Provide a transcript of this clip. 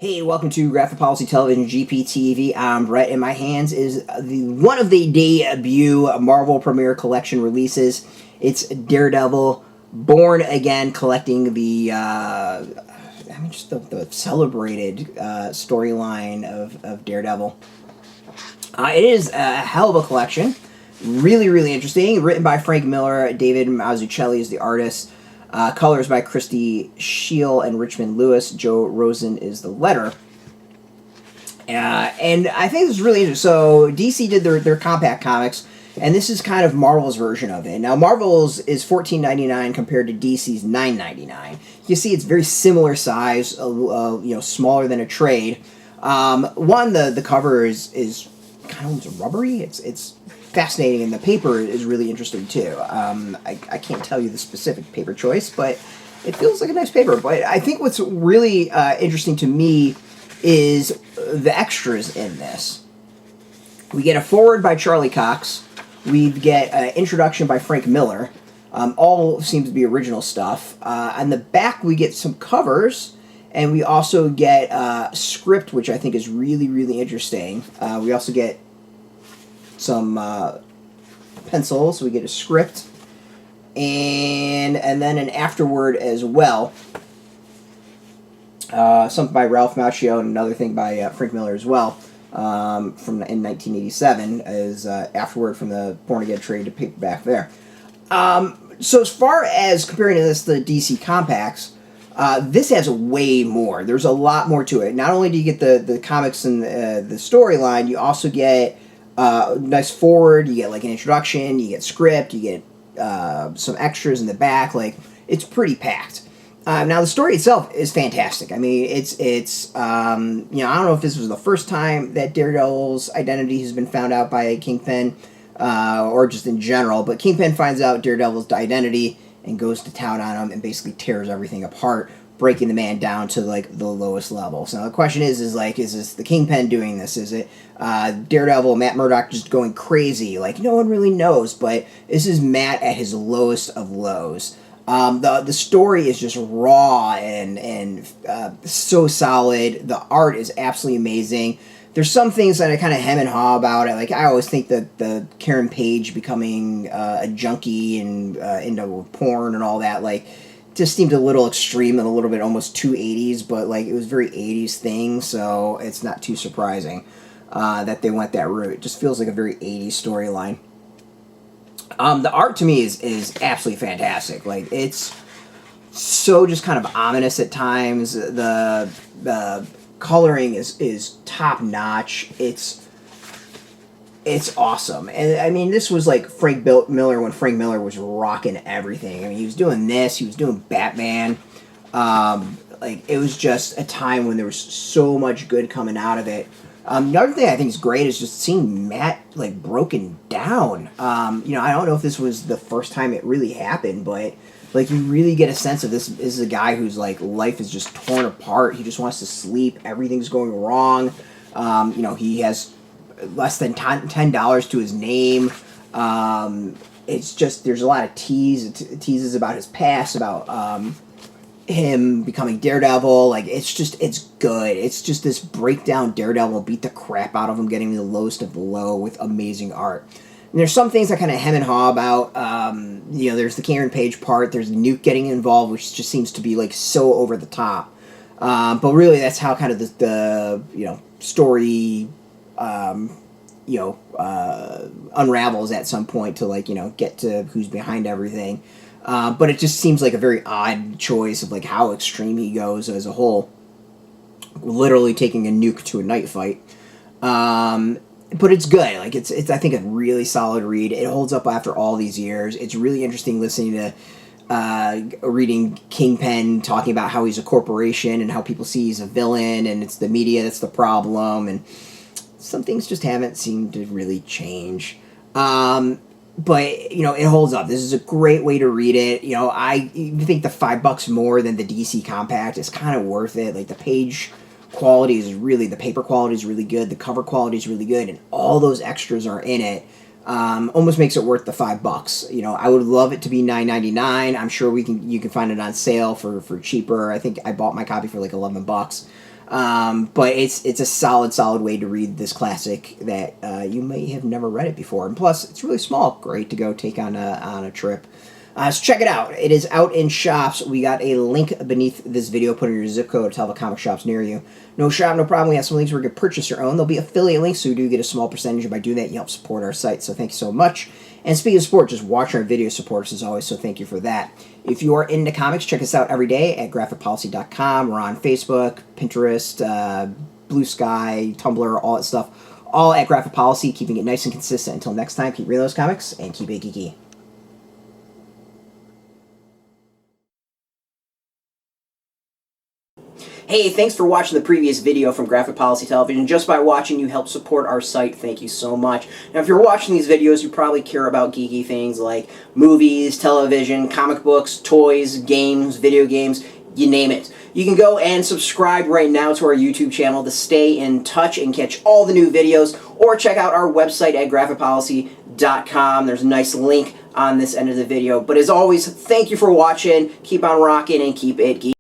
Hey, welcome to Graphic Policy Television GPTV. I'm Brett. In my hands is one of the debut Marvel Premiere Collection releases. It's Daredevil, Born Again, collecting the the celebrated storyline of Daredevil. It is a hell of a collection. Really, really interesting. Written by Frank Miller. David Mazzucchelli is the artist. Colors by Christie, Sheele, and Richmond Lewis. Joe Rosen is the letterer. And I think this is really interesting. So DC did their compact comics, and this is kind of Marvel's version of it. Now Marvel's is $14.99 compared to DC's $9.99. You see, it's very similar size, smaller than a trade. The cover is kind of almost rubbery. It's fascinating, and the paper is really interesting too. I can't tell you the specific paper choice, but it feels like a nice paper. But I think what's really interesting to me is the extras in this. We get a foreword by Charlie Cox. We get an introduction by Frank Miller. All seems to be original stuff. On the back, we get some covers, and we also get a script, which I think is really, really interesting. We also get some pencils. We get a script, and then an afterword as well. Something by Ralph Macchio and another thing by Frank Miller as well. In 1987 as afterward from the Born Again trade to paperback there. So as far as comparing this to the DC compacts, this has way more. There's a lot more to it. Not only do you get the comics and the storyline, you also get nice forward, you get like an introduction, you get script, you get some extras in the back. Like, it's pretty packed. Now the story itself is fantastic. I mean, it's I don't know if this was the first time that Daredevil's identity has been found out by Kingpin, or just in general, but Kingpin finds out Daredevil's identity and goes to town on him and basically tears everything apart, breaking the man down to like the lowest level. So now the question is this the Kingpin doing this? Is it Daredevil, Matt Murdock, just going crazy? Like, no one really knows, but this is Matt at his lowest of lows. The story is just raw and so solid. The art is absolutely amazing. There's some things that I kind of hem and haw about it. Like, I always think that the Karen Page becoming a junkie and into porn and all that, like, just seemed a little extreme and a little bit almost too 80s, but like, it was very 80s thing, so it's not too surprising that they went that route. It just feels like a very 80s storyline. The art to me is absolutely fantastic. Like, it's so just kind of ominous at times. The coloring is top notch. It's awesome. And I mean, this was like Frank Miller when Frank Miller was rocking everything. I mean, he was doing this, he was doing Batman. Like, it was just a time when there was so much good coming out of it. Another thing I think is great is just seeing Matt, like, broken down. I don't know if this was the first time it really happened, but, like, you really get a sense of this is a guy whose, like, life is just torn apart. He just wants to sleep. Everything's going wrong. He has less than $10 to his name. It's just, there's a lot of teases about his past, about him becoming Daredevil. Like, it's good. It's just this breakdown Daredevil, beat the crap out of him, getting the lowest of the low with amazing art. And there's some things I kind of hem and haw about. There's the Karen Page part. There's Nuke getting involved, which just seems to be like so over the top. But really, that's how kind of the story unravels at some point to, like, get to who's behind everything. But it just seems like a very odd choice of, like, how extreme he goes as a whole. Literally taking a nuke to a night fight. But it's good. Like, it's I think a really solid read. It holds up after all these years. It's really interesting listening to reading Kingpin talking about how he's a corporation and how people see he's a villain, and it's the media that's the problem, and some things just haven't seemed to really change. But, it holds up. This is a great way to read it. I think the $5 more than the DC Compact is kind of worth it. Like, the page quality the paper quality is really good. The cover quality is really good. And all those extras are in it. Almost makes it worth the $5. I would love it to be $9.99. I'm sure you can find it on sale for cheaper. I think I bought my copy for like $11. But it's a solid way to read this classic that you may have never read it before. And plus, it's really small. Great to go take on a trip. So check it out. It is out in shops. We got a link beneath this video. Put in your zip code to tell the comic shops near you. No shop, no problem. We have some links where you can purchase your own. There'll be affiliate links, so you do get a small percentage. And by doing that, you help support our site. So thank you so much. And speaking of support, just watching our video supports as always, so thank you for that. If you are into comics, check us out every day at graphicpolicy.com. We're on Facebook, Pinterest, Blue Sky, Tumblr, all that stuff. All at Graphic Policy, keeping it nice and consistent. Until next time, keep reading those comics and keep it geeky. Hey, thanks for watching the previous video from Graphic Policy Television. Just by watching, you help support our site. Thank you so much. Now, if you're watching these videos, you probably care about geeky things like movies, television, comic books, toys, games, video games, you name it. You can go and subscribe right now to our YouTube channel to stay in touch and catch all the new videos, or check out our website at graphicpolicy.com. There's a nice link on this end of the video. But as always, thank you for watching. Keep on rocking and keep it geeky.